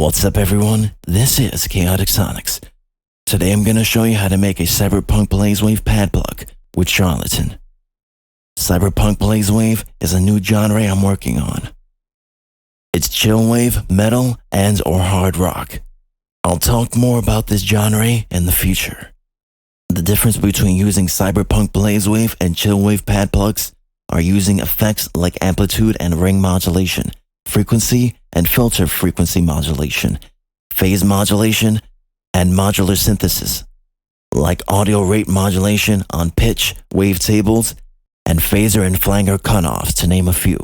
What's up everyone, this is Chaotic Sonics. Today I'm going to show you how to make a CyberPunkBlazeWave pad plug with Charlatan. CyberPunkBlazeWave is a new genre I'm working on. It's chillwave, metal, and or hard rock. I'll talk more about this genre in the future. The difference between using CyberPunkBlazeWave and chillwave pad plugs are using effects like amplitude and ring modulation, frequency and filter frequency modulation, phase modulation, and modular synthesis, like audio rate modulation on pitch, wavetables, and phaser and flanger cutoffs, to name a few.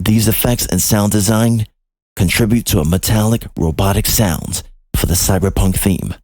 These effects and sound design contribute to a metallic, robotic sound for the cyberpunk theme.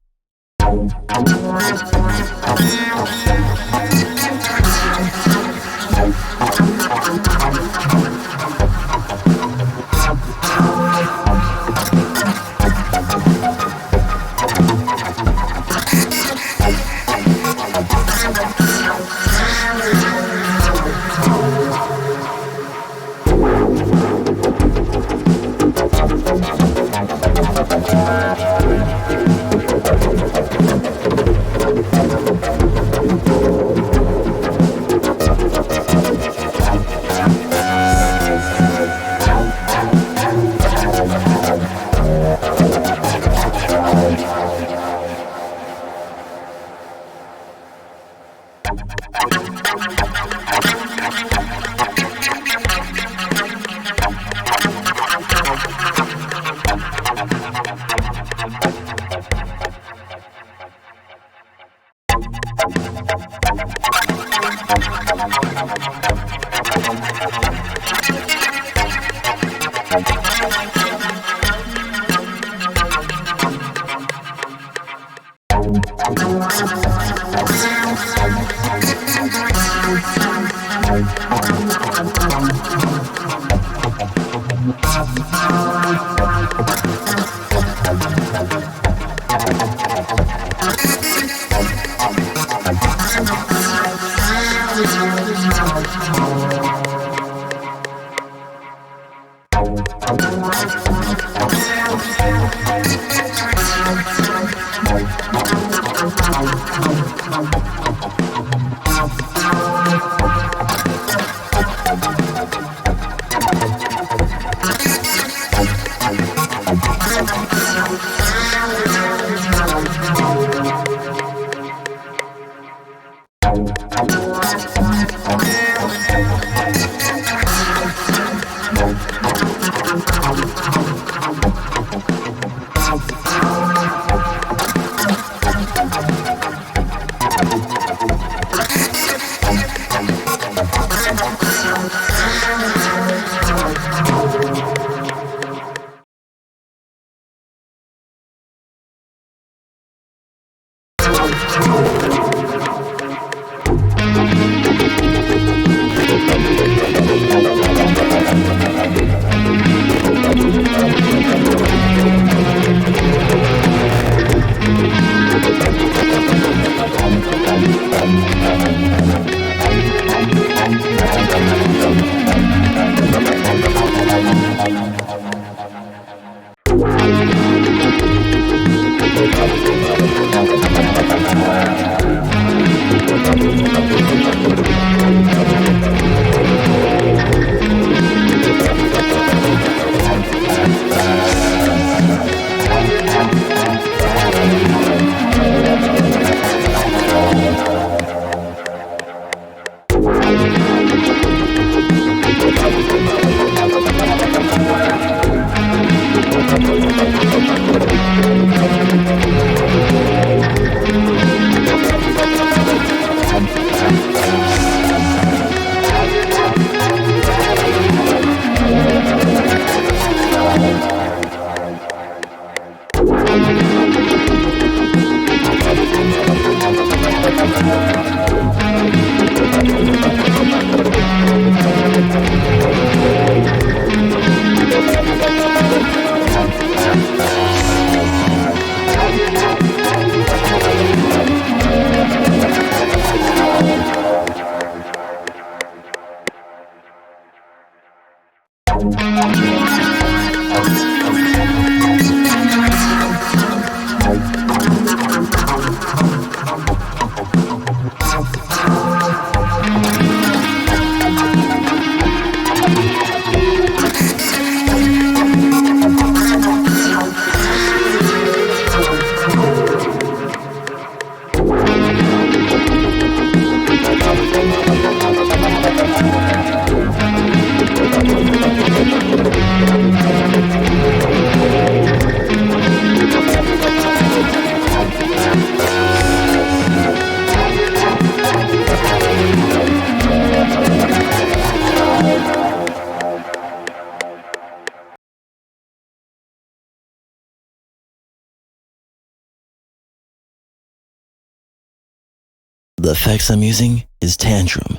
The effects I'm using is Tantrum,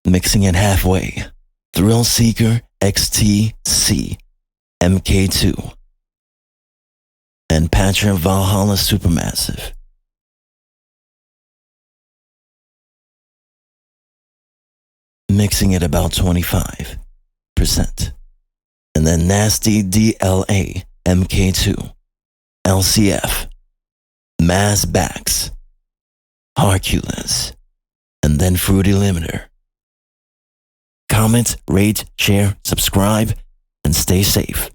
mixing it halfway. Thrill Seeker XTC MK2 and Patcher Valhalla Supermassive. Mixing it about 25%. And then Nasty DLA MK2 LCF Mass Backs Hercules, and then Fruity Limiter. Comment, rate, share, subscribe, and stay safe.